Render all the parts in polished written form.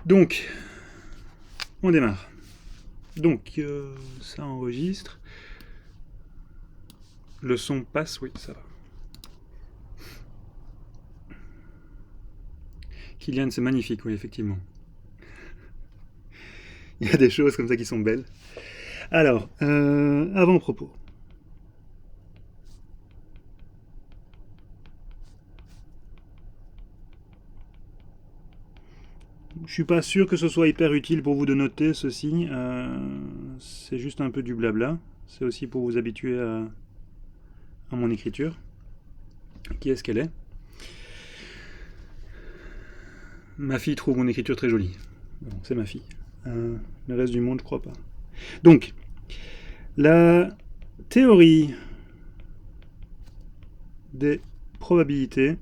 Donc, on démarre. Donc, ça enregistre. Le son passe, oui, ça va. Kylian, c'est magnifique, oui, effectivement. Il y a des choses comme ça qui sont belles. Alors, avant-propos. Je suis pas sûr que ce soit hyper utile pour vous de noter ceci. C'est juste un peu du blabla. C'est aussi pour vous habituer à mon écriture. Qui est-ce qu'elle est? Ma fille trouve mon écriture très jolie. Bon, c'est ma fille. Le reste du monde, je crois pas. Donc, la théorie des probabilités,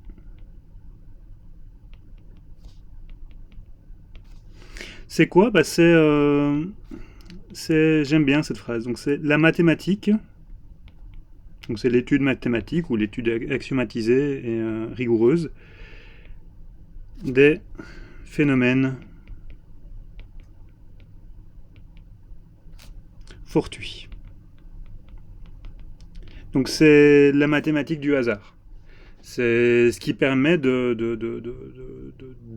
c'est quoi? Bah, j'aime bien cette phrase. Donc, c'est la mathématique. Donc, c'est l'étude mathématique ou l'étude axiomatisée et rigoureuse des phénomènes fortuits. Donc, c'est la mathématique du hasard. C'est ce qui permet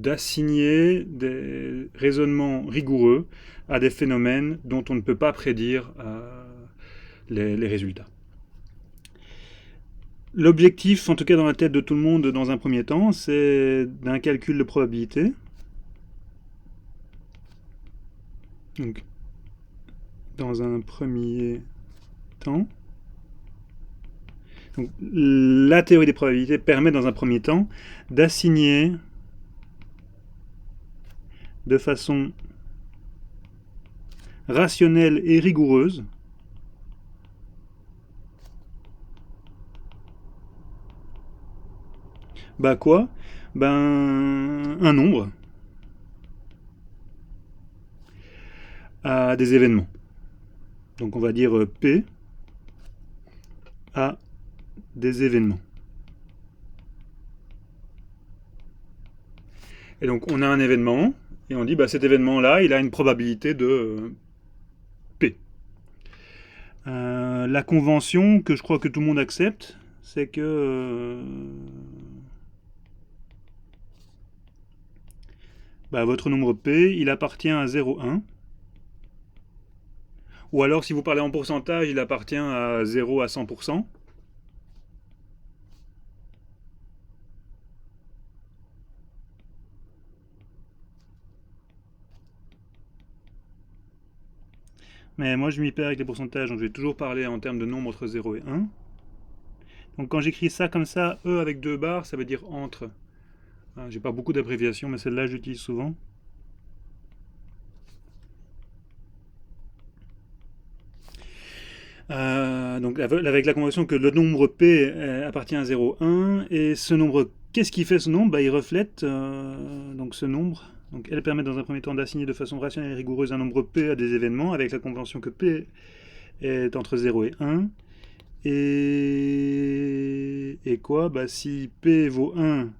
d'assigner des raisonnements rigoureux à des phénomènes dont on ne peut pas prédire les résultats. L'objectif, en tout cas dans la tête de tout le monde dans un premier temps, c'est d'un calcul de probabilité. Donc, dans un premier temps. Donc, la théorie des probabilités permet dans un premier temps d'assigner de façon rationnelle et rigoureuse bah quoi? Ben un nombre à des événements. Donc on va dire P à des événements. Et donc on a un événement, et on dit bah, cet événement-là, il a une probabilité de P. La convention que je crois que tout le monde accepte, c'est que bah, votre nombre P, il appartient à 0,1. Ou alors, si vous parlez en pourcentage, il appartient à 0 à 100%. Mais moi, je m'y perds avec les pourcentages, donc je vais toujours parler en termes de nombre entre 0 et 1. Donc quand j'écris ça comme ça, E avec deux barres, ça veut dire entre. J'ai pas beaucoup d'abréviations, mais celle-là, j'utilise souvent. Donc avec la convention que le nombre P appartient à 0,1, et ce nombre, qu'est-ce qui fait ce nombre? Bah, il reflète donc ce nombre. Donc elle permet dans un premier temps d'assigner de façon rationnelle et rigoureuse un nombre P à des événements, avec la convention que P est entre 0 et 1. Et quoi? Bah, si P vaut 1,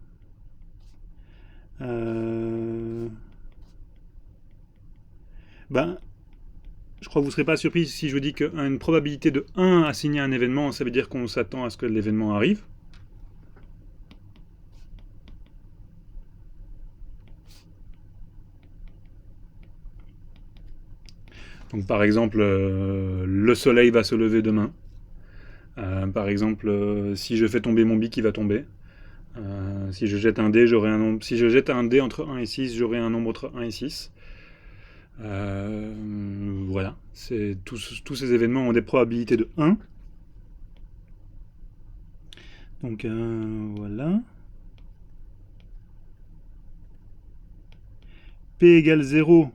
ben, je crois que vous ne serez pas surpris si je vous dis qu'une probabilité de 1 assignée à un événement, ça veut dire qu'on s'attend à ce que l'événement arrive. Donc par exemple, le soleil va se lever demain. Par exemple, si je fais tomber mon bic, il va tomber. Si je jette un dé, j'aurai un nombre. Si je jette un dé entre 1 et 6, j'aurai un nombre entre 1 et 6. Voilà. Tous ces événements ont des probabilités de 1. Donc voilà. P égale 0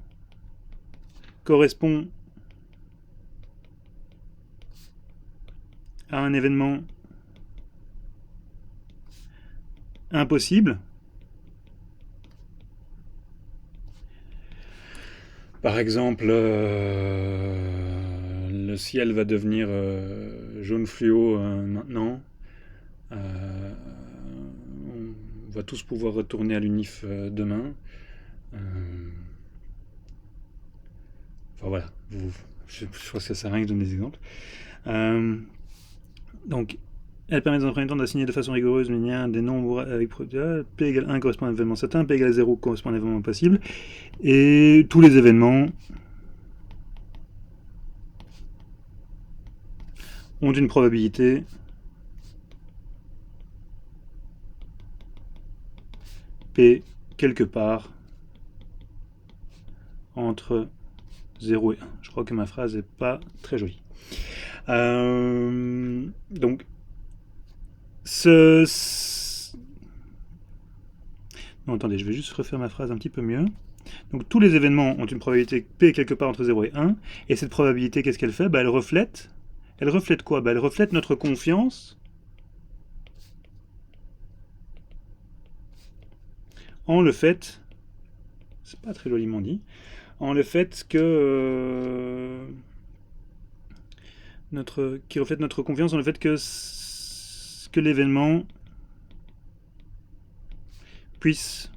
correspond à un événement impossible. Par exemple, le ciel va devenir jaune fluo maintenant. On va tous pouvoir retourner à l'UNIF demain. Enfin voilà, je pense que ça sert à rien que je donne des exemples. Donc, elle permet dans un premier temps d'assigner de façon rigoureuse le lien des nombres avec P égale 1 correspond à un événement certain, P égale 0 correspond à un événement possible, et tous les événements ont une probabilité P quelque part entre 0 et 1. Je crois que ma phrase n'est pas très jolie. Donc, non, attendez, je vais juste refaire ma phrase un petit peu mieux. Donc, tous les événements ont une probabilité P quelque part entre 0 et 1. Et cette probabilité, qu'est-ce qu'elle fait ? Elle reflète quoi ? Elle reflète notre confiance en le fait, c'est pas très joliment dit, en le fait que qui reflète notre confiance en le fait que l'événement puisse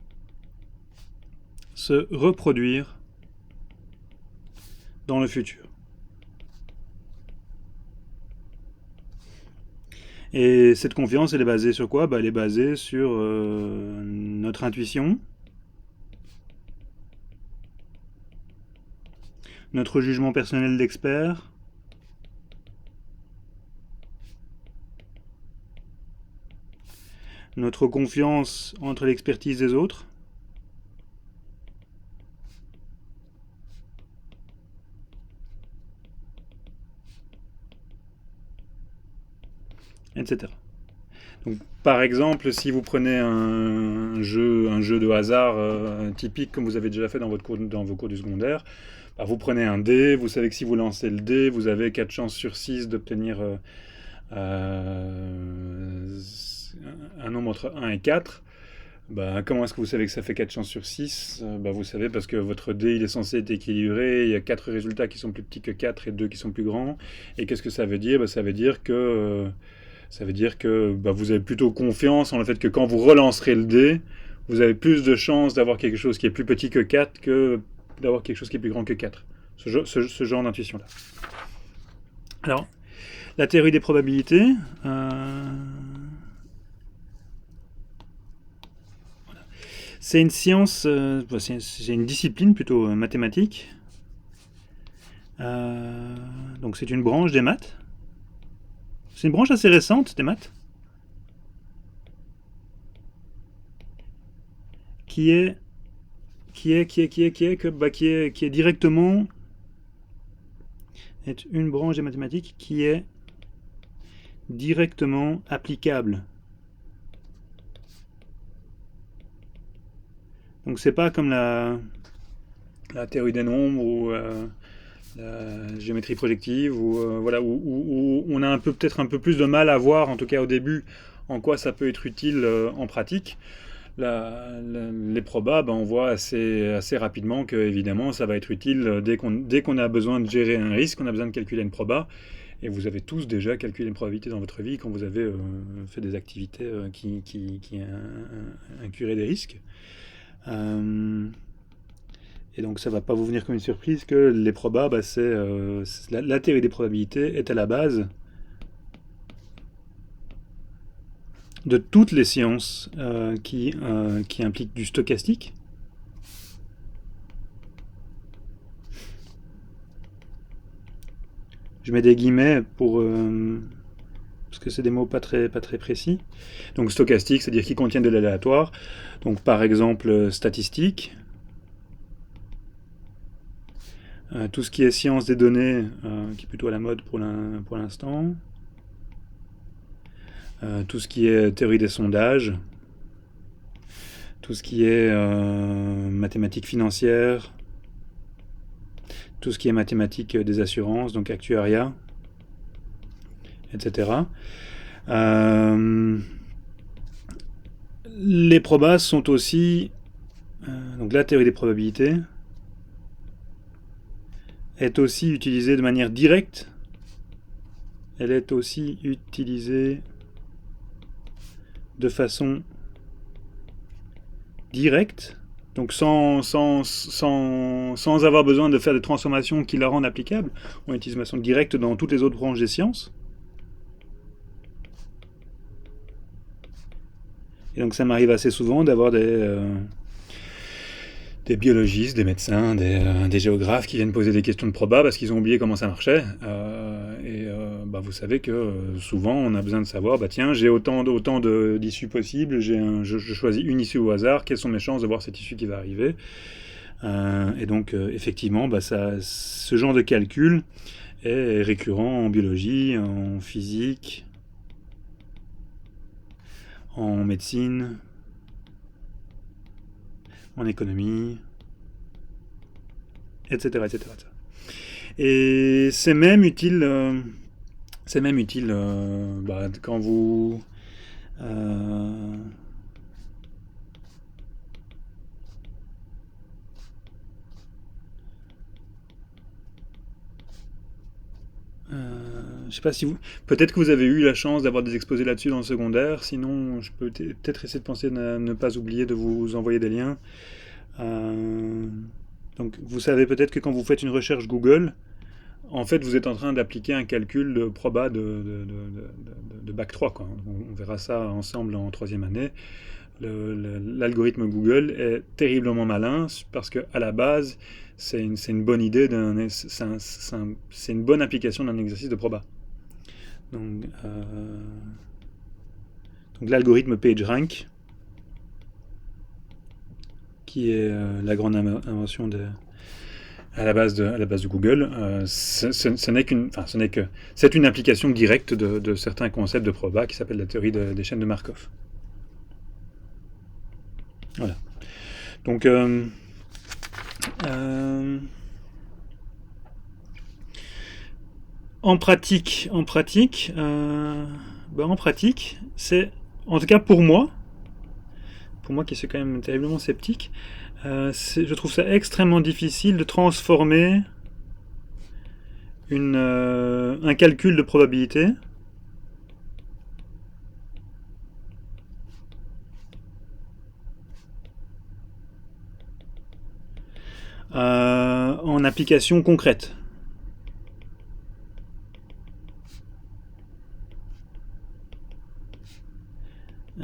se reproduire dans le futur. Et cette confiance, elle est basée sur quoi ? Elle est basée sur notre intuition, notre jugement personnel d'expert, notre confiance entre l'expertise des autres, etc. Donc, par exemple, si vous prenez un jeu de hasard typique comme vous avez déjà fait dans vos cours du secondaire, vous prenez un dé, vous savez que si vous lancez le dé, vous avez 4 chances sur 6 d'obtenir un nombre entre 1 et 4. Comment est-ce que vous savez que ça fait 4 chances sur 6 ? Vous savez parce que votre dé il est censé être équilibré, il y a 4 résultats qui sont plus petits que 4 et 2 qui sont plus grands. Et qu'est-ce que ça veut dire ? Ça veut dire que vous avez plutôt confiance en le fait que quand vous relancerez le dé, vous avez plus de chances d'avoir quelque chose qui est plus petit que 4 que d'avoir quelque chose qui est plus grand que 4. Ce genre d'intuition-là. Alors, la théorie des probabilités. C'est une science, c'est une discipline plutôt mathématique. Donc c'est une branche des maths. C'est une branche assez récente des maths. Qui est directement est une branche des mathématiques qui est directement applicable. Donc c'est pas comme la théorie des nombres ou la géométrie projective où on a peut-être un peu plus de mal à voir, en tout cas au début, en quoi ça peut être utile en pratique. Les probas, on voit assez rapidement que évidemment ça va être utile dès qu'on a besoin de gérer un risque, on a besoin de calculer une proba. Et vous avez tous déjà calculé une probabilité dans votre vie quand vous avez fait des activités qui incuraient des risques. Et donc ça ne va pas vous venir comme une surprise que les probas, la théorie des probabilités est à la base de toutes les sciences qui impliquent du stochastique. Je mets des guillemets parce que c'est des mots pas très précis. Donc stochastique, c'est-à-dire qui contiennent de l'aléatoire. Donc par exemple statistique. Tout ce qui est science des données, qui est plutôt à la mode pour l'instant. Tout ce qui est théorie des sondages. Tout ce qui est mathématiques financières. Tout ce qui est mathématiques des assurances, donc actuariat, etc. Les probas sont aussi... donc la théorie des probabilités est aussi utilisée de manière directe. Elle est aussi utilisée de façon directe Donc sans avoir besoin de faire des transformations qui la rendent applicable, on utilise de façon directe dans toutes les autres branches des sciences. Et donc ça m'arrive assez souvent d'avoir des biologistes, des médecins, des géographes qui viennent poser des questions de proba parce qu'ils ont oublié comment ça marchait. Vous savez que souvent on a besoin de savoir, tiens, j'ai autant d'issues possibles, je choisis une issue au hasard, quelles sont mes chances de voir cette issue qui va arriver. Effectivement, ce genre de calcul est récurrent en biologie, en physique, en médecine, en économie, etc. etc. Et c'est même utile, quand vous... je sais pas si vous... Peut-être que vous avez eu la chance d'avoir des exposés là-dessus dans le secondaire, sinon je peux peut-être essayer de penser à ne pas oublier de vous envoyer des liens. Donc vous savez peut-être que quand vous faites une recherche Google, en fait vous êtes en train d'appliquer un calcul de proba de Bac 3, quoi. On verra ça ensemble en troisième année. L'algorithme Google est terriblement malin parce qu'à la base, c'est une bonne idée, c'est une bonne application d'un exercice de proba. Donc l'algorithme PageRank, qui est la grande invention à la base de Google, c'est une application directe de certains concepts de proba qui s'appelle la théorie des chaînes de Markov. Voilà. Donc, en pratique, c'est, en tout cas pour moi qui suis quand même terriblement sceptique, je trouve ça extrêmement difficile de transformer un calcul de probabilité en application concrète.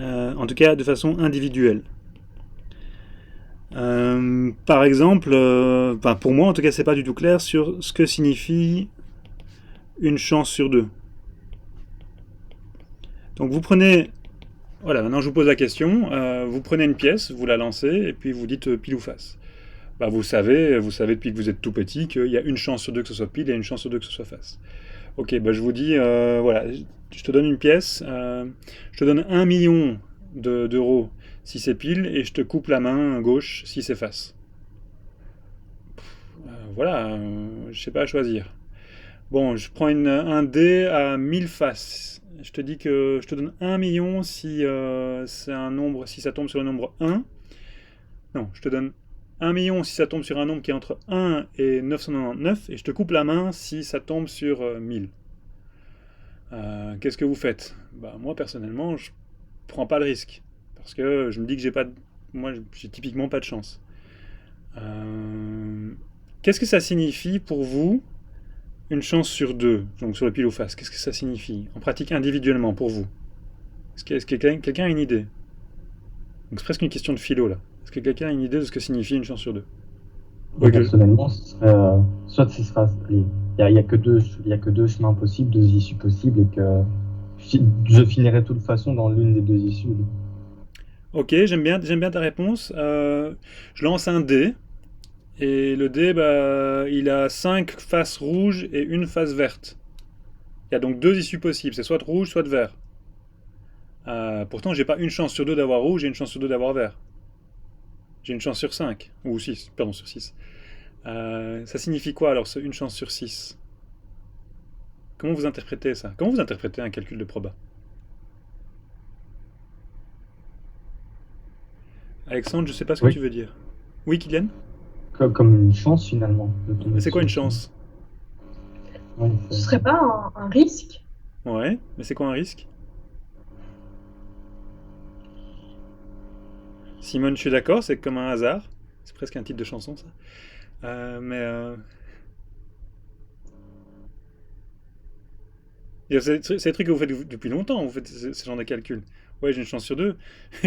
En tout cas de façon individuelle. Par exemple, pour moi en tout cas c'est pas du tout clair sur ce que signifie une chance sur deux. Donc vous prenez, voilà, maintenant je vous pose la question, vous prenez une pièce, vous la lancez et puis vous dites pile ou face. Vous savez depuis que vous êtes tout petit qu'il y a une chance sur deux que ce soit pile et une chance sur deux que ce soit face. Ok, je vous dis, voilà, je te donne une pièce, je te donne 1 million d'euros si c'est pile et je te coupe la main gauche si c'est face. Voilà, je sais pas à choisir. Bon, je prends un dé à 1000 faces. Je te dis que je te donne 1 million si c'est un nombre, si ça tombe sur le nombre 1. Non, je te donne 1 million si ça tombe sur un nombre qui est entre 1 et 999 et je te coupe la main si ça tombe sur 1000. Qu'est-ce que vous faites? Moi personnellement, je prends pas le risque parce que je me dis que moi j'ai typiquement pas de chance. Qu'est-ce que ça signifie pour vous une chance sur deux, donc sur le pile ou face? Qu'est-ce que ça signifie en pratique individuellement pour vous? Est-ce que quelqu'un a une idée? Donc c'est presque une question de philo là. Est-ce que quelqu'un a une idée de ce que signifie une chance sur deux? Personnellement, ce serait, soit ce sera, il y a que deux chemins possibles, deux issues possibles, et que je finirai de toute façon dans l'une des deux issues. Ok, j'aime bien ta réponse. Je lance un dé. Et le dé, il a 5 faces rouges et une face verte. Il y a donc deux issues possibles, c'est soit de rouge, soit de vert. Pourtant, j'ai pas une chance sur deux d'avoir rouge et une chance sur deux d'avoir vert. J'ai une chance sur 5, ou 6, pardon, sur 6. Ça signifie quoi alors, une chance sur 6? Comment vous interprétez ça? Comment vous interprétez un calcul de proba? Alexandre, je sais pas ce que Oui, tu veux dire. Oui, Kylian? comme une chance finalement de tomber C'est quoi une dessus. chance? Ouais, Ce serait pas un risque? Ouais, mais c'est quoi un risque? Simone, je suis d'accord, c'est comme un hasard. C'est presque un titre de chanson, ça. C'est des trucs que vous faites depuis longtemps, vous faites ce genre de calcul. Ouais, j'ai une chance sur deux,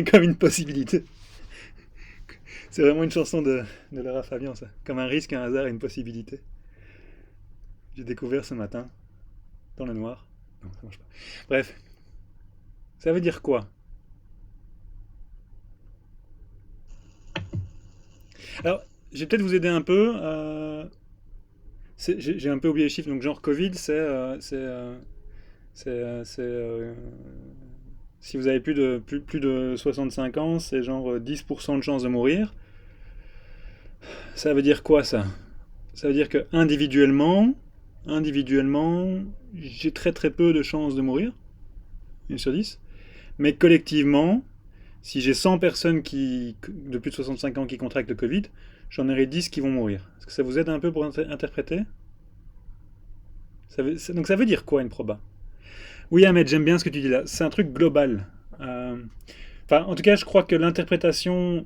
comme une possibilité. C'est vraiment une chanson de Lara Fabian, ça. Comme un risque, un hasard et une possibilité. J'ai découvert ce matin, dans le noir. Non, ça marche pas. Bref, ça veut dire quoi? Alors, je vais peut-être vous aider un peu. J'ai un peu oublié les chiffres, donc genre Covid, si vous avez plus de 65 ans, c'est genre 10% de chance de mourir. Ça veut dire quoi, ça? Ça veut dire que individuellement, j'ai très très peu de chances de mourir, 1 sur 10. Mais collectivement, si j'ai 100 personnes de plus de 65 ans qui contractent le Covid, j'en aurai 10 qui vont mourir. Est-ce que ça vous aide un peu pour interpréter? Donc ça veut dire quoi une proba? Oui, Ahmed, j'aime bien ce que tu dis là. C'est un truc global. En tout cas, je crois que l'interprétation...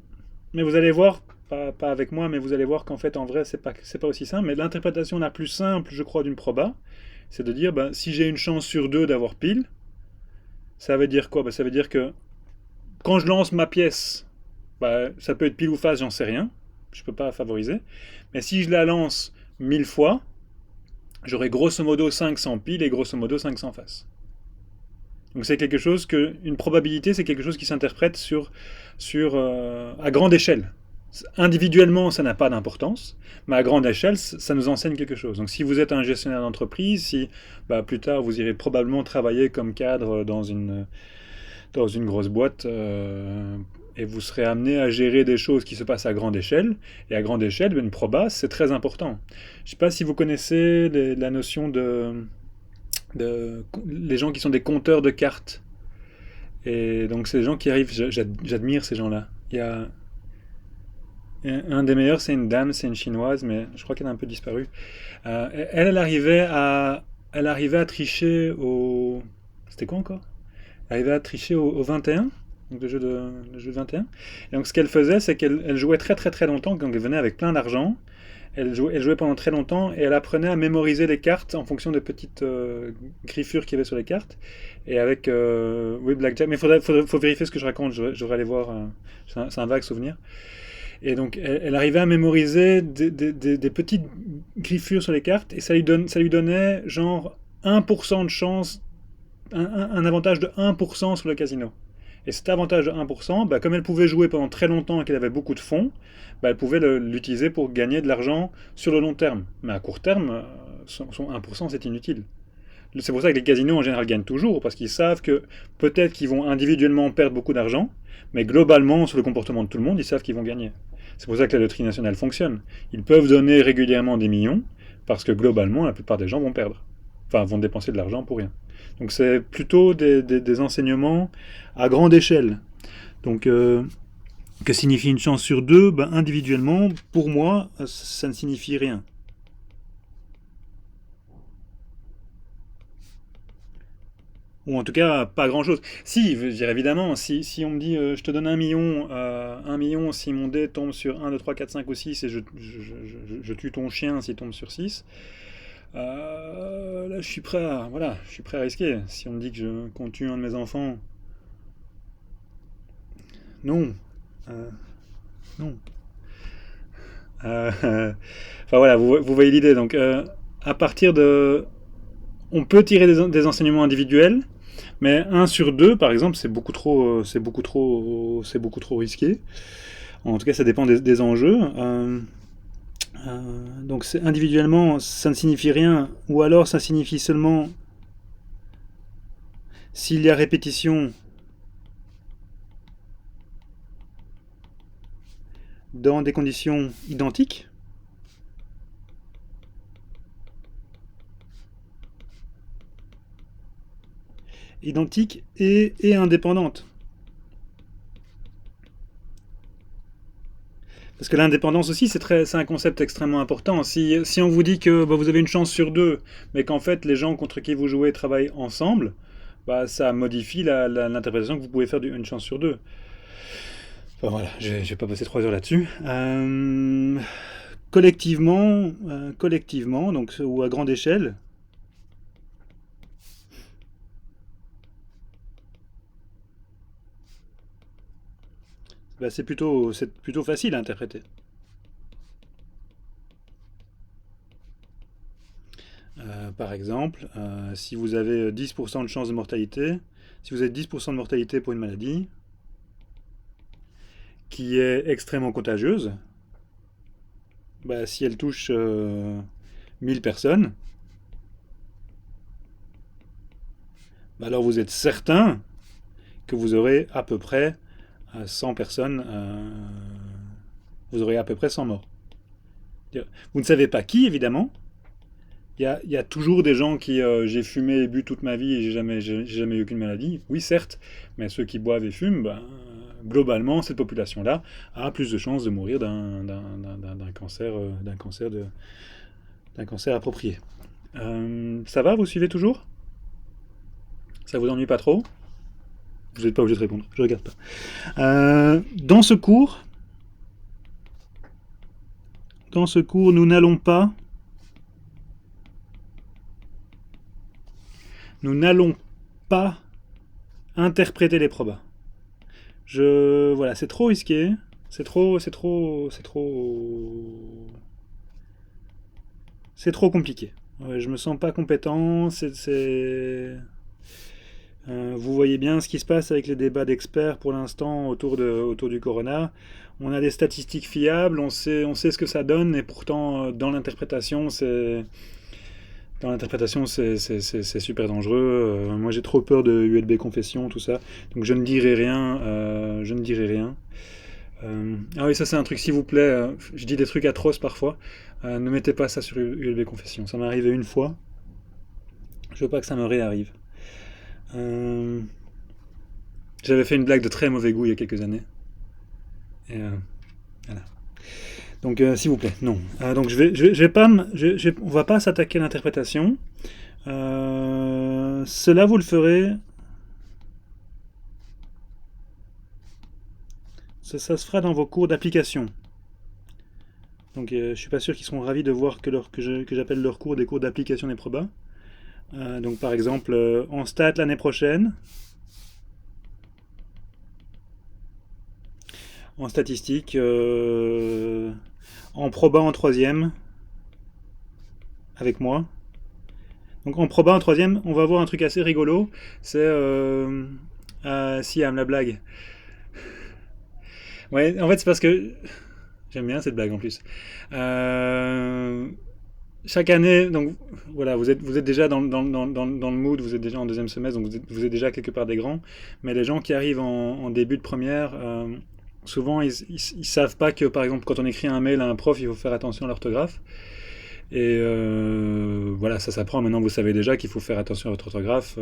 Mais vous allez voir, pas avec moi, mais vous allez voir qu'en fait, en vrai, c'est pas aussi simple. Mais l'interprétation la plus simple, je crois, d'une proba, c'est de dire, si j'ai une chance sur deux d'avoir pile, ça veut dire quoi? Ça veut dire que quand je lance ma pièce, ça peut être pile ou face, j'en sais rien. Je peux pas favoriser. Mais si je la lance 1000 fois, j'aurai grosso modo 500 piles et grosso modo 500 faces. Donc c'est quelque chose une probabilité, c'est quelque chose qui s'interprète à grande échelle. Individuellement, ça n'a pas d'importance, mais à grande échelle, ça nous enseigne quelque chose. Donc si vous êtes un gestionnaire d'entreprise, si plus tard vous irez probablement travailler comme cadre dans une grosse boîte, et vous serez amené à gérer des choses qui se passent à grande échelle, et à grande échelle, une proba, c'est très important. Je ne sais pas si vous connaissez la notion les gens qui sont des compteurs de cartes. Et donc c'est des gens qui arrivent, j'admire ces gens-là. Il y a un des meilleurs, c'est une dame, c'est une chinoise, mais je crois qu'elle a un peu disparu. Elle arrivait à tricher au... C'était quoi encore? Elle arrivait à tricher au 21, donc le jeu de 21. Et donc ce qu'elle faisait, c'est qu'elle jouait très très très longtemps, donc elle venait avec plein d'argent. Elle jouait pendant très longtemps et elle apprenait à mémoriser les cartes en fonction des petites griffures qu'il y avait sur les cartes. Et avec Blackjack. Mais faut vérifier ce que je raconte, je devrais aller voir. C'est un vague souvenir. Et donc elle arrivait à mémoriser des petites griffures sur les cartes et ça lui donnait genre 1% de chance, un avantage de 1% sur le casino. Et cet avantage de 1%, comme elle pouvait jouer pendant très longtemps et qu'elle avait beaucoup de fonds, elle pouvait l'utiliser pour gagner de l'argent sur le long terme. Mais à court terme, son 1%, c'est inutile. C'est pour ça que les casinos, en général, gagnent toujours, parce qu'ils savent que peut-être qu'ils vont individuellement perdre beaucoup d'argent, mais globalement, sur le comportement de tout le monde, ils savent qu'ils vont gagner. C'est pour ça que la loterie nationale fonctionne. Ils peuvent donner régulièrement des millions, parce que globalement, la plupart des gens vont perdre. Enfin, vont dépenser de l'argent pour rien. Donc c'est plutôt des enseignements à grande échelle. Donc, que signifie une chance sur deux? Individuellement, pour moi, ça ne signifie rien. Ou en tout cas, pas grand-chose. Si, je veux dire, évidemment, si on me dit, je te donne 1 million si mon dé tombe sur 1, 2, 3, 4, 5 ou 6, et je tue ton chien s'il tombe sur 6, là, je suis prêt à risquer. Si on me dit qu'on tue un de mes enfants, non. Non. Voilà, vous voyez l'idée. Donc, à partir de... On peut tirer des enseignements individuels, mais 1 sur 2, par exemple, c'est beaucoup trop risqué. En tout cas, ça dépend des enjeux. Donc individuellement, ça ne signifie rien, ou alors ça signifie seulement s'il y a répétition dans des conditions identiques. Identiques et indépendantes. Parce que l'indépendance aussi, c'est un concept extrêmement important. Si on vous dit que vous avez une chance sur 2, mais qu'en fait les gens contre qui vous jouez travaillent ensemble, ça modifie l'interprétation que vous pouvez faire d'une chance sur 2. Bon, voilà, je vais pas passer 3 heures là-dessus. Collectivement, donc, ou à grande échelle, bah, c'est plutôt facile à interpréter. Par exemple, si vous avez 10% de chance de mortalité, si vous avez 10% de mortalité pour une maladie qui est extrêmement contagieuse, bah, si elle touche 1000 personnes, bah, alors vous êtes certain que vous aurez à peu près 100 personnes, vous aurez à peu près 100 morts. Vous ne savez pas qui, évidemment. Il y a toujours des gens qui j'ai fumé et bu toute ma vie et j'ai jamais eu aucune maladie. Oui, certes, mais ceux qui boivent et fument, ben, globalement, cette population-là a plus de chances de mourir d'un cancer, d'un cancer approprié. Ça va, vous suivez toujours? Ça vous ennuie pas trop? Vous n'êtes pas obligé de répondre, je regarde pas. Dans ce cours, nous n'allons pas interpréter les probas. Voilà, c'est trop risqué, c'est trop compliqué. Ouais, je me sens pas compétent. Vous voyez bien ce qui se passe avec les débats d'experts pour l'instant autour du corona. On a des statistiques fiables, on sait ce que ça donne, et pourtant dans l'interprétation, c'est super dangereux. Moi, j'ai trop peur de ULB confession, tout ça, donc je ne dirai rien. Ah oui, ça c'est un truc, s'il vous plaît. Je dis des trucs atroces parfois. Ne mettez pas ça sur ULB confession. Ça m'est arrivé une fois. Je veux pas que ça me réarrive. Euh, J'avais fait une blague de très mauvais goût il y a quelques années. Et voilà. Donc, s'il vous plaît, non. Donc, je vais pas, on va pas s'attaquer à l'interprétation. Cela, vous le ferez. Ça se fera dans vos cours d'application. Donc, je suis pas sûr qu'ils seront ravis de voir que j'appelle leurs cours des cours d'application des probas. Donc, par exemple, en stat l'année prochaine, en statistique, en proba en troisième, avec moi. Donc en proba en troisième, on va voir un truc assez rigolo. C'est Siam, la blague. Ouais, en fait, c'est parce que j'aime bien cette blague en plus. Chaque année, donc voilà, vous êtes déjà dans le mood, vous êtes déjà en deuxième semestre, donc vous êtes déjà quelque part des grands. Mais les gens qui arrivent en début de première, souvent ils savent pas que par exemple quand on écrit un mail à un prof, il faut faire attention à l'orthographe. Et voilà, ça s'apprend. Maintenant, vous savez déjà qu'il faut faire attention à votre orthographe.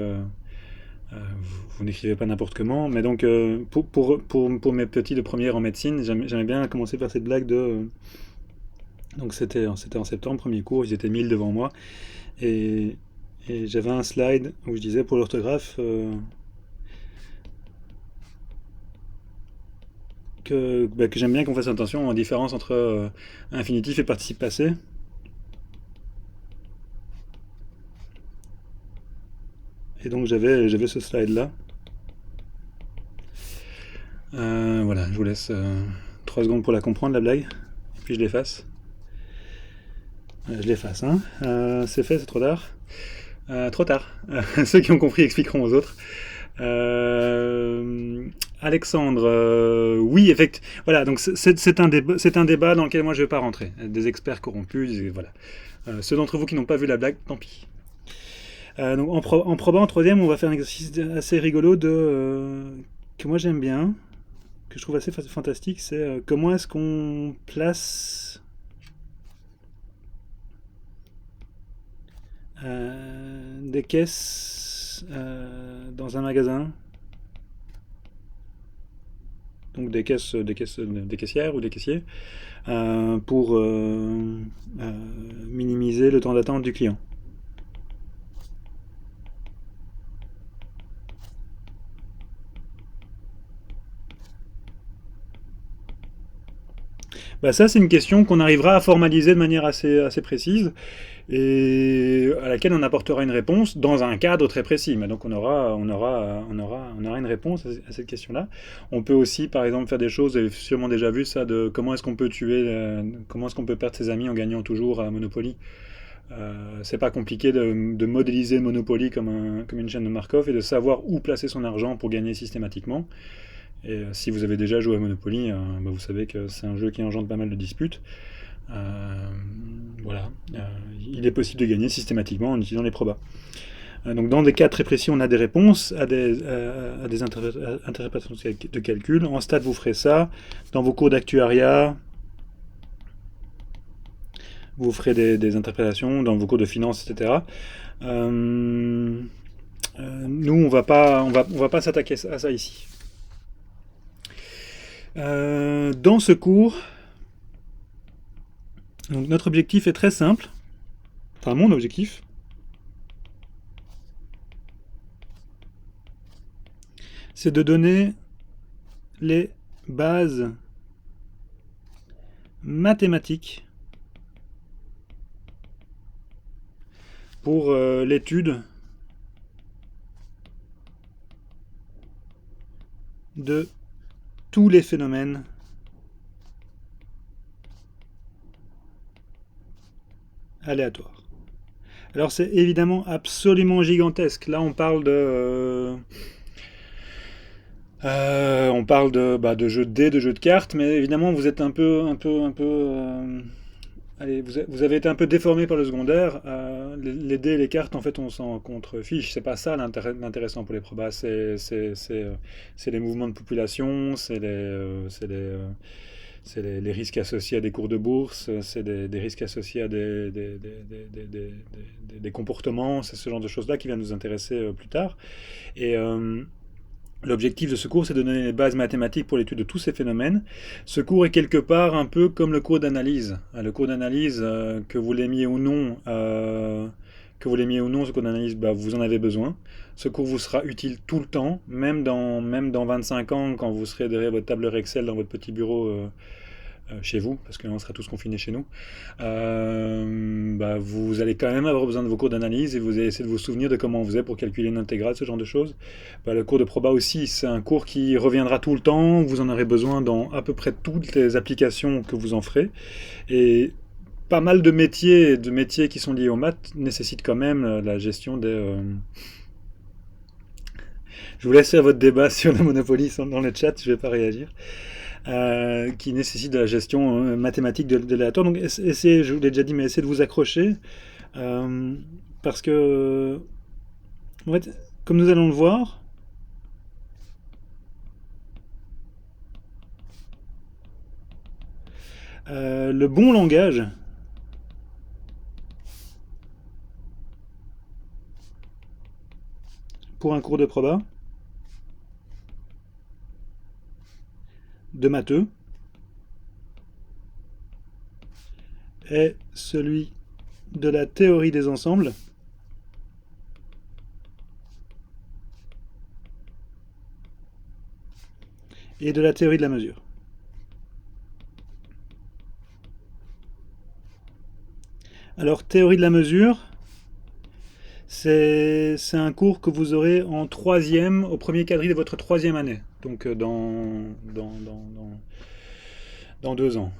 Vous n'écrivez pas n'importe comment. Mais donc, pour mes petits de première en médecine, j'aimais bien commencer par cette blague de. Donc, c'était en septembre, premier cours, ils étaient 1000 devant moi. Et j'avais un slide où je disais pour l'orthographe que j'aime bien qu'on fasse attention aux différences entre infinitif et participe passé. Et donc j'avais ce slide là. Voilà, je vous laisse 3 secondes pour la comprendre, la blague. Et puis je l'efface. Je l'efface, hein. C'est fait, c'est trop tard. Trop tard. Ceux qui ont compris expliqueront aux autres. Alexandre, oui, effectivement. Voilà, donc c'est un débat dans lequel moi je ne vais pas rentrer. Des experts corrompus, voilà. Ceux d'entre vous qui n'ont pas vu la blague, tant pis. Donc en proba en troisième, on va faire un exercice assez rigolo que moi j'aime bien, que je trouve assez fantastique, c'est comment est-ce qu'on place des caisses dans un magasin. Donc des caissières ou des caissiers pour minimiser le temps d'attente du client. Bah ça, c'est une question qu'on arrivera à formaliser de manière assez précise et à laquelle on apportera une réponse dans un cadre très précis. Mais donc on aura une réponse à cette question-là. On peut aussi, par exemple, faire des choses, vous avez sûrement déjà vu ça, de comment est-ce qu'on peut comment est-ce qu'on peut perdre ses amis en gagnant toujours à Monopoly. C'est pas compliqué de modéliser Monopoly comme une chaîne de Markov et de savoir où placer son argent pour gagner systématiquement. Et si vous avez déjà joué à Monopoly, bah, vous savez que c'est un jeu qui engendre pas mal de disputes. Voilà. Il est possible de gagner systématiquement en utilisant les probas. Donc dans des cas très précis, on a des réponses à des interprétations de calcul. En stats, vous ferez ça. Dans vos cours d'actuariat, vous ferez des interprétations. Dans vos cours de finance, etc. Nous, on va pas s'attaquer à ça ici. Dans ce cours, donc notre objectif est très simple. Enfin, mon objectif. C'est de donner les bases mathématiques pour l'étude de tous les phénomènes aléatoires. Alors c'est évidemment absolument gigantesque. Là on parle de de jeux de dés, de jeux de cartes, mais évidemment vous êtes allez, vous avez été un peu déformé par le secondaire. Les dés et les cartes, en fait, on s'en contrefiche. C'est pas ça l'intéressant pour les probas. C'est les mouvements de population, c'est les risques associés à des cours de bourse, c'est des risques associés à des comportements, c'est ce genre de choses-là qui vient nous intéresser plus tard. Et l'objectif de ce cours, c'est de donner les bases mathématiques pour l'étude de tous ces phénomènes. Ce cours est quelque part un peu comme le cours d'analyse. Le cours d'analyse, que vous l'aimiez ou non, ce cours d'analyse, bah, vous en avez besoin. Ce cours vous sera utile tout le temps, même dans 25 ans, quand vous serez derrière votre tableur Excel dans votre petit bureau chez vous, parce que là on sera tous confinés chez nous. Bah, vous allez quand même avoir besoin de vos cours d'analyse et vous allez essayer de vous souvenir de comment on faisait pour calculer une intégrale, ce genre de choses. Bah, le cours de proba aussi, c'est un cours qui reviendra tout le temps, vous en aurez besoin dans à peu près toutes les applications que vous en ferez. Et pas mal de métiers qui sont liés aux maths nécessitent quand même la gestion des... Je vous laisse faire votre débat sur le Monopoly dans le chat, je ne vais pas réagir. Qui nécessite de la gestion mathématique de l'aléatoire. Donc essayez, je vous l'ai déjà dit, mais essayez de vous accrocher. Parce que, en fait, comme nous allons le voir, le bon langage pour un cours de proba, de matheux, est celui de la théorie des ensembles et de la théorie de la mesure. Alors, théorie de la mesure, c'est un cours que vous aurez en troisième, au premier quadri de votre troisième année, donc dans 2 ans.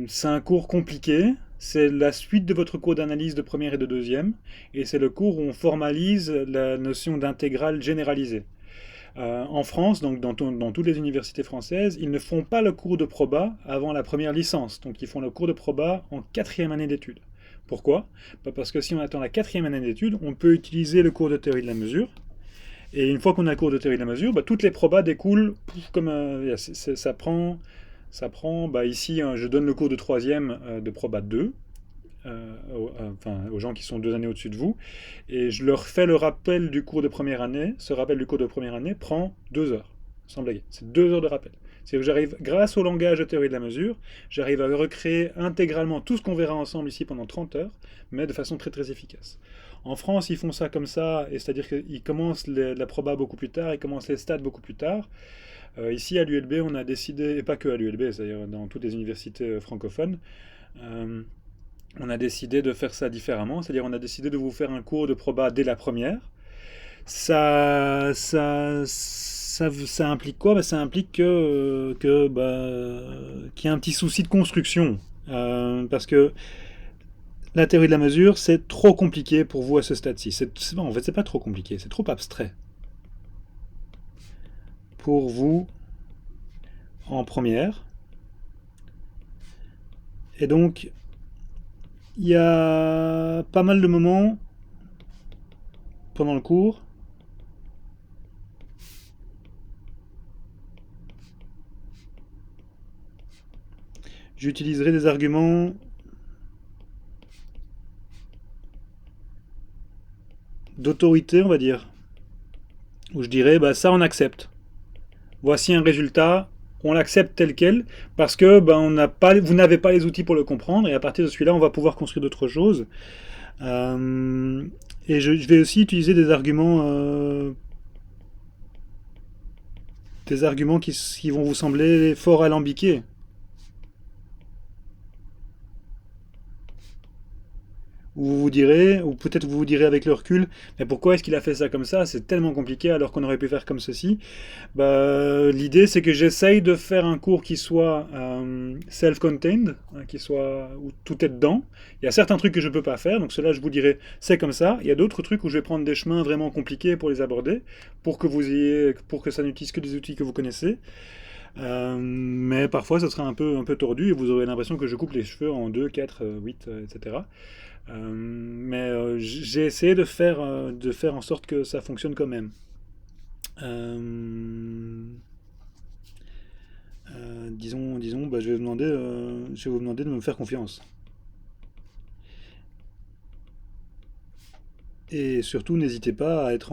C'est un cours compliqué, c'est la suite de votre cours d'analyse de première et de deuxième, et c'est le cours où on formalise la notion d'intégrale généralisée. En France, donc dans toutes les universités françaises, ils ne font pas le cours de proba avant la première licence, donc ils font le cours de proba en 4e année d'études. Pourquoi ? Parce que si on attend la 4e année d'études, on peut utiliser le cours de théorie de la mesure, et une fois qu'on a le cours de théorie de la mesure, bah, toutes les probas découlent comme ça prend bah, ici, je donne le cours de 3e de proba 2, aux gens qui sont 2 années au-dessus de vous, et je leur fais le rappel du cours de première année. Ce rappel du cours de première année prend 2 heures, sans blaguer. C'est 2 heures de rappel. C'est que j'arrive, grâce au langage de théorie de la mesure, j'arrive à recréer intégralement tout ce qu'on verra ensemble ici pendant 30 heures, mais de façon très très efficace. En France, ils font ça comme ça, et c'est-à-dire qu'ils commencent la proba beaucoup plus tard, ils commencent les stats beaucoup plus tard. Ici, à l'ULB, on a décidé, et pas que à l'ULB, c'est-à-dire dans toutes les universités francophones, on a décidé de faire ça différemment, c'est-à-dire on a décidé de vous faire un cours de proba dès la première. Ça implique quoi? Ça implique qu'il y a un petit souci de construction. Parce que la théorie de la mesure, c'est trop compliqué pour vous à ce stade-ci. En fait, c'est pas trop compliqué, c'est trop abstrait. Pour vous, en première. Et donc, il y a pas mal de moments pendant le cours j'utiliserai des arguments d'autorité, on va dire, où je dirais, ça on accepte. Voici un résultat, on l'accepte tel quel, parce que vous n'avez pas les outils pour le comprendre, et à partir de celui-là, on va pouvoir construire d'autres choses. Et je vais aussi utiliser des arguments qui vont vous sembler fort alambiqués. Où vous vous direz, ou peut-être vous vous direz avec le recul, mais pourquoi est-ce qu'il a fait ça comme ça? C'est tellement compliqué alors qu'on aurait pu faire comme ceci. L'idée, c'est que j'essaye de faire un cours qui soit self-contained, qui soit où tout est dedans. Il y a certains trucs que je ne peux pas faire, donc cela je vous dirai, c'est comme ça. Il y a d'autres trucs où je vais prendre des chemins vraiment compliqués pour les aborder, pour que ça n'utilise que des outils que vous connaissez. Mais parfois, ça sera un peu tordu et vous aurez l'impression que je coupe les cheveux en 2, 4, 8, etc. J'ai essayé de faire en sorte que ça fonctionne quand même. Disons, je vais vous demander de me faire confiance. Et surtout, n'hésitez pas à être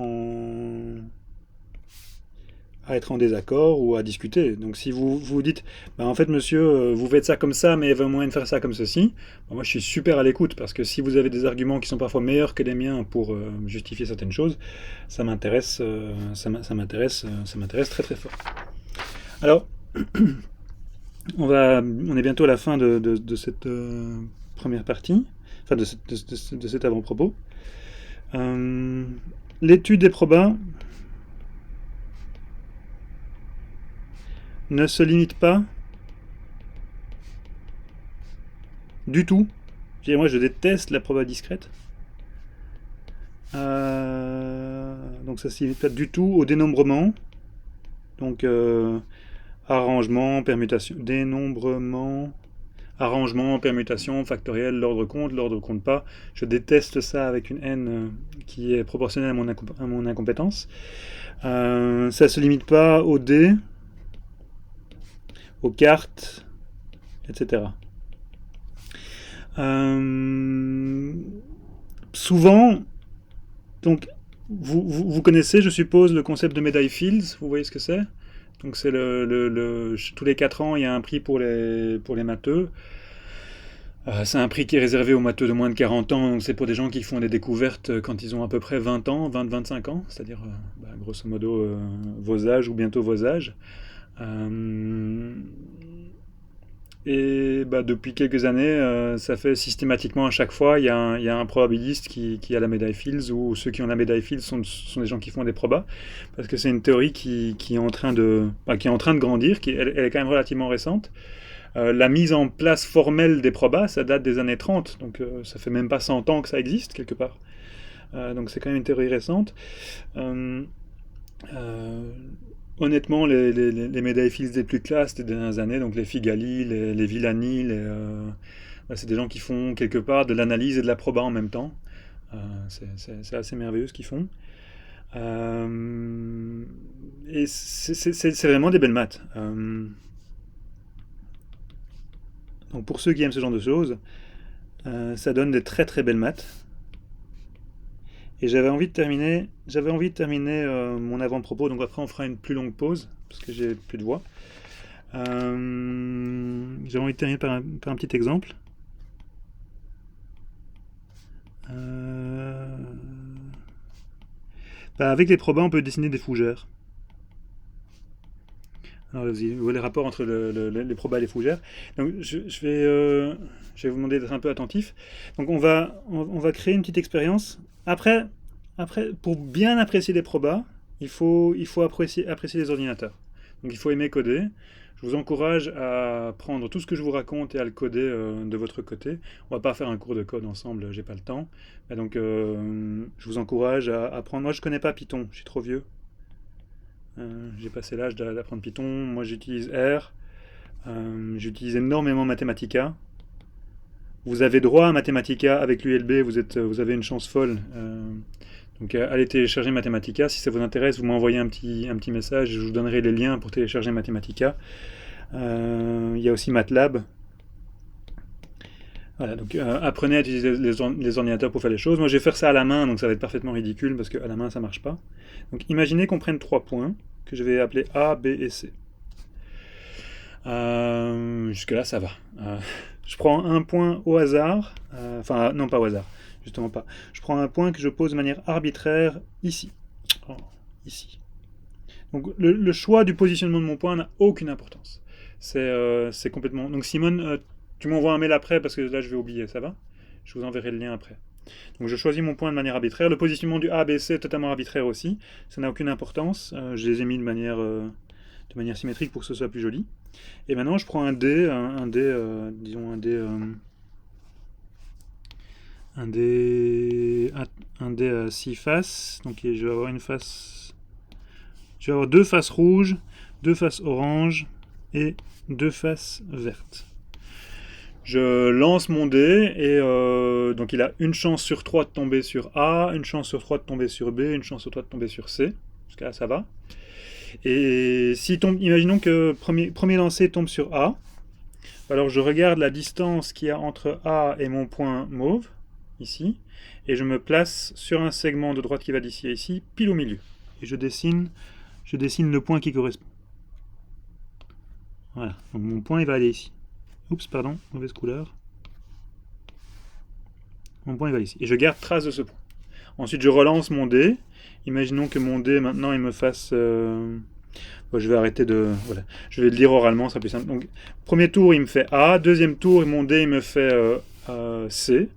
en désaccord ou à discuter. Donc si vous dites, en fait monsieur, vous faites ça comme ça, mais il y avait moyen de faire ça comme ceci, moi je suis super à l'écoute, parce que si vous avez des arguments qui sont parfois meilleurs que les miens pour justifier certaines choses, ça m'intéresse très très fort. Alors, on est bientôt à la fin de cette première partie, enfin de cet avant-propos. L'étude des probas ne se limite pas du tout. Moi, je déteste la proba discrète. Donc ça ne se limite pas du tout au dénombrement. Donc arrangement, permutation, dénombrement, arrangement, permutation, factoriel, l'ordre compte pas. Je déteste ça avec une haine qui est proportionnelle à mon incompétence. Ça ne se limite pas au dé, aux cartes, etc. Souvent, donc, vous connaissez, je suppose, le concept de médaille Fields, vous voyez ce que c'est? Donc c'est tous les 4 ans, il y a un prix pour les matheux. C'est un prix qui est réservé aux matheux de moins de 40 ans, donc c'est pour des gens qui font des découvertes quand ils ont à peu près 20 ans, 20-25 ans, c'est-à-dire grosso modo vos âges ou bientôt vos âges. Et depuis quelques années, ça fait systématiquement à chaque fois, il y a un probabiliste qui a la médaille Fields, ou ceux qui ont la médaille Fields sont des gens qui font des probas, parce que c'est une théorie qui est en train de grandir, elle est quand même relativement récente. La mise en place formelle des probas, ça date des années 30, donc ça fait même pas 100 ans que ça existe quelque part. Donc c'est quand même une théorie récente. Honnêtement, les médailles Fields les plus classes des dernières années, donc les Figali, les Villani, c'est des gens qui font quelque part de l'analyse et de la proba en même temps. C'est assez merveilleux ce qu'ils font. Et c'est vraiment des belles maths. Donc pour ceux qui aiment ce genre de choses, ça donne des très très belles maths. Et j'avais envie de terminer mon avant-propos, donc après on fera une plus longue pause, parce que j'ai plus de voix. J'ai envie de terminer par un petit exemple. Avec les probas, on peut dessiner des fougères. Alors, vous voyez les rapports entre les probas et les fougères. Donc, je vais vous demander d'être un peu attentif. Donc, on va créer une petite expérience. Après, pour bien apprécier les probas, il faut apprécier les ordinateurs. Donc, il faut aimer coder. Je vous encourage à prendre tout ce que je vous raconte et à le coder de votre côté. On va pas faire un cours de code ensemble, j'ai pas le temps. Et donc, je vous encourage à apprendre. Moi, je connais pas Python, je suis trop vieux. J'ai passé l'âge d'apprendre Python. Moi, j'utilise R. J'utilise énormément Mathematica. Vous avez droit à Mathematica avec l'ULB. Vous avez une chance folle. Donc, allez télécharger Mathematica. Si ça vous intéresse, vous m'envoyez un petit message. Je vous donnerai les liens pour télécharger Mathematica. Il y a aussi MATLAB. Voilà, donc apprenez à utiliser les ordinateurs pour faire les choses. Moi, je vais faire ça à la main, donc ça va être parfaitement ridicule parce qu'à la main, ça marche pas. Donc, imaginez qu'on prenne 3 points que je vais appeler A, B et C. Jusque-là, ça va. Je prends un point au hasard. Enfin, non, pas au hasard. Justement pas. Je prends un point que je pose de manière arbitraire ici. Ici. Donc, le choix du positionnement de mon point n'a aucune importance. C'est complètement... Donc, Simone... tu m'envoies un mail après parce que là je vais oublier, ça va? Je vous enverrai le lien après. Donc je choisis mon point de manière arbitraire. Le positionnement du A, B, C est totalement arbitraire aussi. Ça n'a aucune importance. Je les ai mis de manière symétrique pour que ce soit plus joli. Et maintenant je prends un dé, disons un dé à 6 faces. Donc je vais avoir je vais avoir 2 faces rouges, 2 faces oranges et 2 faces vertes. Je lance mon dé et donc il a une chance sur 3 de tomber sur A, une chance sur 3 de tomber sur B, une chance sur 3 de tomber sur C. Jusqu'à là, ça va. Et imaginons que premier lancer tombe sur A. Alors je regarde la distance qu'il y a entre A et mon point mauve, ici, et je me place sur un segment de droite qui va d'ici à ici, pile au milieu. Et je dessine le point qui correspond. Voilà, donc mon point il va aller ici. Oups, pardon, mauvaise couleur. Mon point il va ici. Et je garde trace de ce point. Ensuite, je relance mon dé. Imaginons que mon dé, maintenant, il me fasse... Bon, je vais arrêter de... Voilà. Je vais le dire oralement, ça sera plus simple. Donc, premier tour, il me fait A. Deuxième tour, mon dé, il me fait C.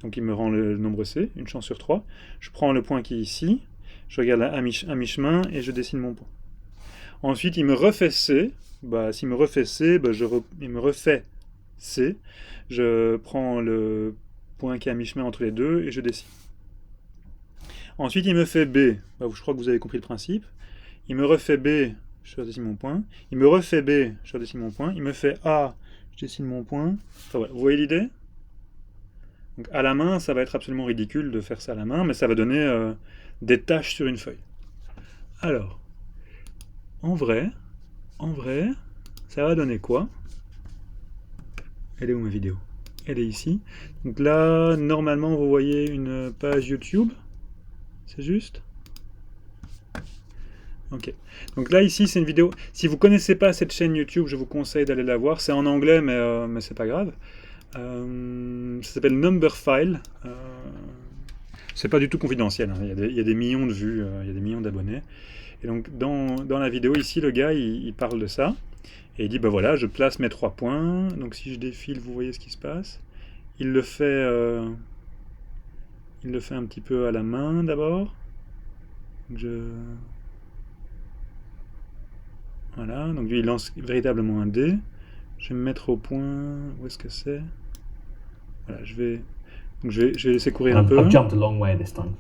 Donc, il me rend le nombre C, une chance sur 3. Je prends le point qui est ici. Je regarde à mi-chemin et je dessine mon point. Ensuite, il me refait C. S'il me refait C, il me refait C. Je prends le point qui est à mi-chemin entre les deux et je dessine. Ensuite, il me fait B. Je crois que vous avez compris le principe. Il me refait B, je redessine mon point. Il me refait B, je redessine mon point. Il me fait A, je dessine mon point. Enfin, voilà. Vous voyez l'idée? Donc, à la main, ça va être absolument ridicule de faire ça à la main, mais ça va donner des taches sur une feuille. Alors, en vrai, ça va donner quoi? Elle est où ma vidéo? Elle est ici. Donc là, normalement, vous voyez une page YouTube. C'est juste? Ok. Donc là, ici, c'est une vidéo. Si vous ne connaissez pas cette chaîne YouTube, je vous conseille d'aller la voir. C'est en anglais, mais c'est pas grave. Ça s'appelle Numberphile. C'est pas du tout confidentiel. Hein. Il y a des millions de vues, il y a des millions d'abonnés. Et donc, dans la vidéo, ici, le gars, il parle de ça. Et il dit, voilà, je place mes 3 points. Donc, si je défile, vous voyez ce qui se passe. Il le fait un petit peu à la main, d'abord. Voilà, donc lui, il lance véritablement un dé. Je vais me mettre au point... Où est-ce que c'est? Voilà, je vais laisser courir un peu. I've jumped a long way this time.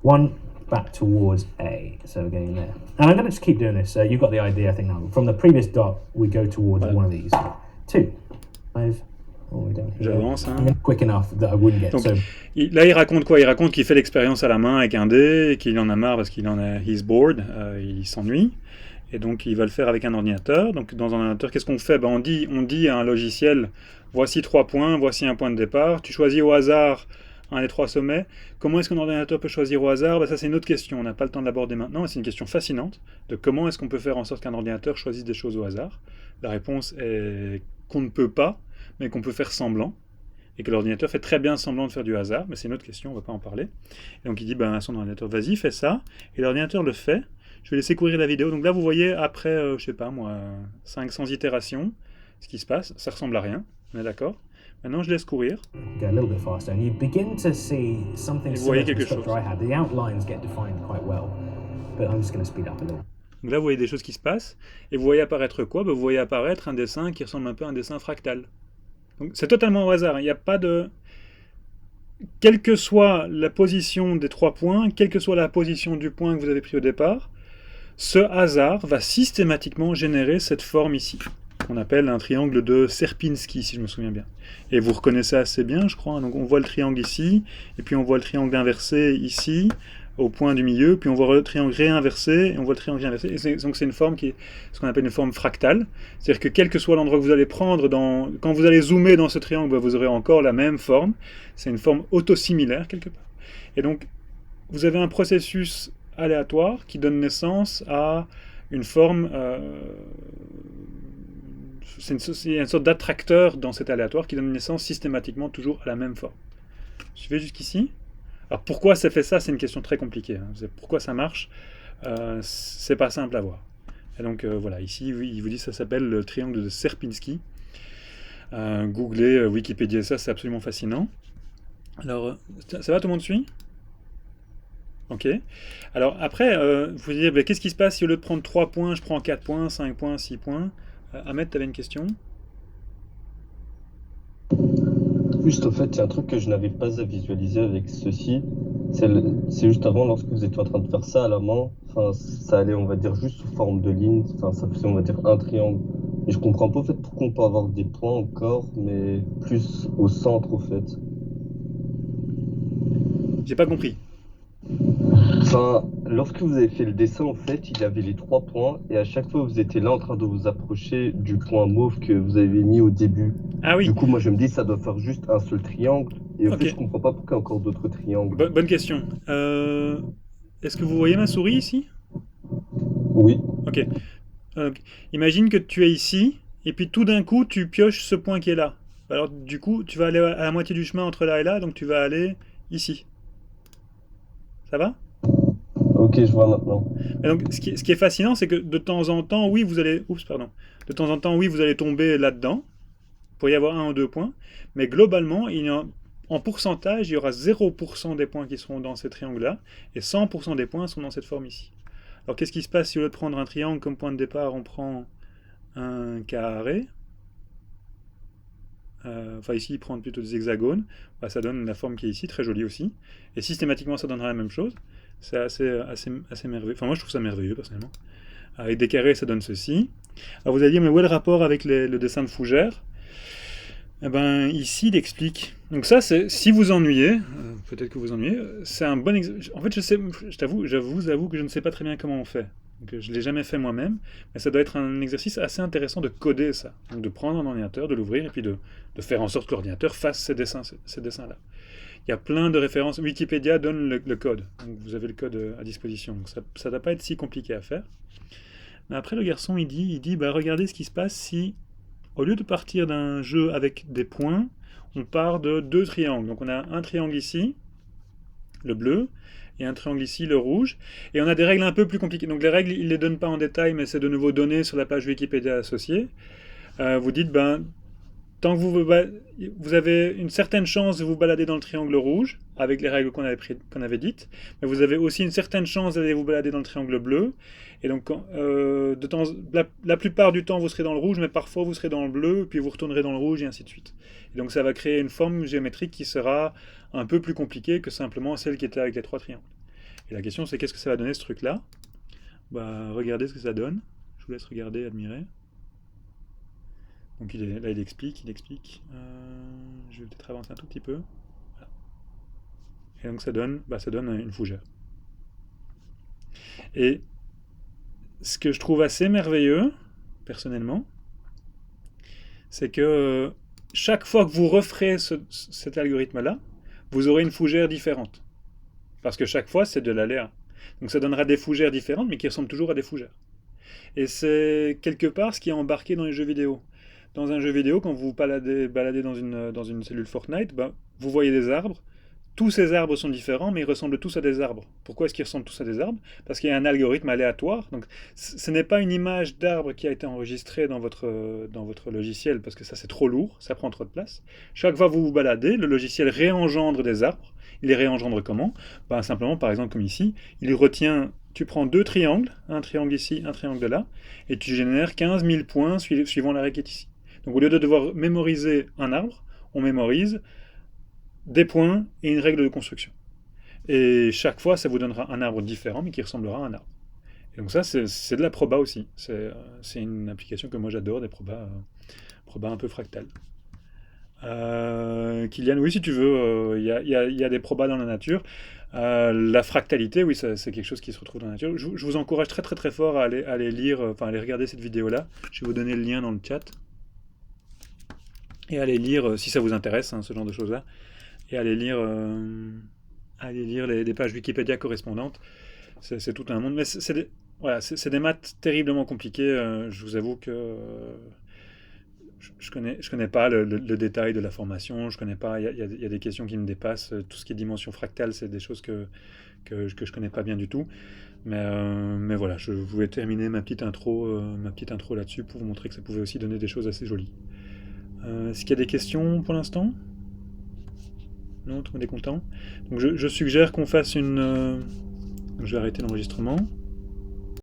1 back towards A, so getting there. And I'm going to just keep doing this. So you've got the idea, I think, now. From the previous dot, we go towards one of these. 2, 5. J'avance. Hein. Quick enough that I wouldn't get. Donc, là, il raconte quoi? Il raconte qu'il fait l'expérience à la main avec un dé, et qu'il en a marre parce he's bored, il s'ennuie. Et donc, il va le faire avec un ordinateur. Donc, dans un ordinateur, qu'est-ce qu'on fait? On dit à un logiciel, voici 3 points, voici un point de départ. Tu choisis au hasard un des 3 sommets. Comment est-ce qu'un ordinateur peut choisir au hasard? Ça, c'est une autre question. On n'a pas le temps de l'aborder maintenant, mais c'est une question fascinante de comment est-ce qu'on peut faire en sorte qu'un ordinateur choisisse des choses au hasard. La réponse est qu'on ne peut pas, mais qu'on peut faire semblant, et que l'ordinateur fait très bien semblant de faire du hasard, mais c'est une autre question, on ne va pas en parler. Et donc il dit à son ordinateur, vas-y, fais ça, et l'ordinateur le fait. Je vais laisser courir la vidéo. Donc là, vous voyez, après, je sais pas moi, 500 itérations, ce qui se passe, ça ressemble à rien, on est d'accord? Maintenant, je laisse courir. Go a little bit faster, and you begin to see something Et vous voyez similar to the quelque structure chose. I had. The outlines get defined quite well, but I'm just going to speed up a little. Donc là, vous voyez des choses qui se passent, et vous voyez apparaître quoi? Vous voyez apparaître un dessin qui ressemble un peu à un dessin fractal. Donc c'est totalement au hasard, il n'y a pas de... Quelle que soit la position des 3 points, quelle que soit la position du point que vous avez pris au départ, ce hasard va systématiquement générer cette forme ici, qu'on appelle un triangle de Sierpinski, si je me souviens bien. Et vous reconnaissez assez bien, je crois. Donc on voit le triangle ici, et puis on voit le triangle inversé ici, au point du milieu, puis on voit le triangle réinversé, et on voit le triangle réinversé. Et donc c'est une forme qui est ce qu'on appelle une forme fractale. C'est-à-dire que quel que soit l'endroit que vous allez prendre, quand vous allez zoomer dans ce triangle, vous aurez encore la même forme. C'est une forme autosimilaire quelque part. Et donc vous avez un processus aléatoire qui donne naissance à une forme... il y a une sorte d'attracteur dans cet aléatoire qui donne naissance systématiquement toujours à la même forme. Suivez jusqu'ici. Alors pourquoi ça fait ça, c'est une question très compliquée. Hein. Pourquoi ça marche, c'est pas simple à voir. Et donc voilà, ici il vous dit que ça s'appelle le triangle de Sierpinski. Googlez Wikipédia, ça c'est absolument fascinant. Alors ça va, tout le monde suit? Ok. Alors après, vous dire, qu'est-ce qui se passe si au lieu de prendre 3 points, je prends 4 points, 5 points, 6 points? Ahmed, tu avais une question? Juste au fait, il y a un truc que je n'arrive pas à visualiser avec ceci. C'est juste avant, lorsque vous étiez en train de faire ça à la main, enfin, ça allait, on va dire, juste sous forme de ligne. Enfin, ça faisait, on va dire, un triangle. Et je comprends pas, au fait, pourquoi on peut avoir des points encore, mais plus au centre, au fait. J'ai pas compris. Enfin, lorsque vous avez fait le dessin, en fait, il y avait les 3 points, et à chaque fois, vous étiez là en train de vous approcher du point mauve que vous avez mis au début. Ah oui. Du coup, moi, je me dis, ça doit faire juste un seul triangle, et au Ok. fait, je comprends pas pourquoi il y a encore d'autres triangles. Bonne question. Est-ce que vous voyez ma souris ici? Oui. Ok. Imagine que tu es ici, et puis tout d'un coup, tu pioches ce point qui est là. Alors du coup, tu vas aller à la moitié du chemin entre là et là, donc tu vas aller ici. Ça va? Ok, je vois maintenant. Et donc, ce qui est fascinant, c'est que de temps en temps, oui, vous allez... Oups, pardon. De temps en temps, oui, vous allez tomber là-dedans. Il pourrait y avoir 1 ou 2 points. Mais globalement, en pourcentage, il y aura 0% des points qui seront dans ces triangles-là, et 100% des points sont dans cette forme ici. Alors, qu'est-ce qui se passe si au lieu de prendre un triangle comme point de départ, on prend un carré? Enfin, ici, il prend plutôt des hexagones. Bah, ça donne la forme qui est ici, très jolie aussi. Et systématiquement, ça donnera la même chose. C'est assez merveilleux. Enfin, moi, je trouve ça merveilleux, personnellement. Avec des carrés, ça donne ceci. Alors, vous allez dire, mais où est le rapport avec le dessin de Fougère? Eh ben, ici, il explique. Donc ça, c'est si vous ennuyez, peut-être que vous ennuyez, c'est un bon exemple. En fait, je vous avoue que je ne sais pas très bien comment on fait. Donc, je ne l'ai jamais fait moi-même, mais ça doit être un exercice assez intéressant de coder ça. Donc, de prendre un ordinateur, de l'ouvrir, et puis de faire en sorte que l'ordinateur fasse ces dessins-là. Il y a plein de références. Wikipédia donne le code. Donc, vous avez le code à disposition. Donc, ça ne doit pas être si compliqué à faire. Mais après, le garçon, il dit bah, regardez ce qui se passe si, au lieu de partir d'un jeu avec des points, on part de 2 triangles. Donc, on a un triangle ici, le bleu, et un triangle ici, le rouge. Et on a des règles un peu plus compliquées. Donc, les règles, il ne les donne pas en détail, mais c'est de nouveau donné sur la page Wikipédia associée. Vous dites, ben, tant que vous avez une certaine chance de vous balader dans le triangle rouge, avec les règles qu'on avait dites, mais vous avez aussi une certaine chance d'aller vous balader dans le triangle bleu. Et donc, la plupart du temps, vous serez dans le rouge, mais parfois vous serez dans le bleu, puis vous retournerez dans le rouge, et ainsi de suite. Et donc, ça va créer une forme géométrique qui sera un peu plus compliquée que simplement celle qui était avec les 3 triangles. Et la question, c'est qu'est-ce que ça va donner, ce truc-là? Bah, regardez ce que ça donne. Je vous laisse regarder, admirer. Donc là, il explique. Je vais peut-être avancer un tout petit peu. Voilà. Et donc ça donne une fougère. Et ce que je trouve assez merveilleux, personnellement, c'est que chaque fois que vous referez cet algorithme-là, vous aurez une fougère différente. Parce que chaque fois, c'est de l'aléa. Donc ça donnera des fougères différentes, mais qui ressemblent toujours à des fougères. Et c'est quelque part ce qui est embarqué dans les jeux vidéo. Dans un jeu vidéo, quand vous baladez dans une cellule Fortnite, ben, vous voyez des arbres. Tous ces arbres sont différents, mais ils ressemblent tous à des arbres. Pourquoi est-ce qu'ils ressemblent tous à des arbres? Parce qu'il y a un algorithme aléatoire. Donc, ce n'est pas une image d'arbre qui a été enregistrée dans votre logiciel, parce que ça c'est trop lourd, ça prend trop de place. Chaque fois que vous vous baladez, le logiciel réengendre des arbres. Il les réengendre comment? Ben, simplement, par exemple, comme ici, il retient, tu prends deux triangles, un triangle ici, un triangle là, et tu génères 15 000 points suivant l'arrêt qui est ici. Donc au lieu de devoir mémoriser un arbre, on mémorise des points et une règle de construction. Et chaque fois, ça vous donnera un arbre différent, mais qui ressemblera à un arbre. Et donc ça, c'est de la proba aussi. C'est une application que moi j'adore, des probas un peu fractales. Kylian, oui, si tu veux, il y a des probas dans la nature. La fractalité, oui, c'est quelque chose qui se retrouve dans la nature. Je vous encourage très très très fort à aller lire, enfin à aller regarder cette vidéo-là. Je vais vous donner le lien dans le chat. Et à aller lire, si ça vous intéresse, hein, ce genre de choses-là. Et à aller lire des pages Wikipédia correspondantes. C'est tout un monde. Mais c'est des maths terriblement compliquées. Je vous avoue que je connais pas le détail de la formation. Je connais pas. Il y a des questions qui me dépassent. Tout ce qui est dimension fractale, c'est des choses que je connais pas bien du tout. Mais voilà, je voulais terminer ma petite intro là-dessus pour vous montrer que ça pouvait aussi donner des choses assez jolies. Est-ce qu'il y a des questions pour l'instant? Non, tout le monde est content. Donc je suggère qu'on fasse une... Je vais arrêter l'enregistrement.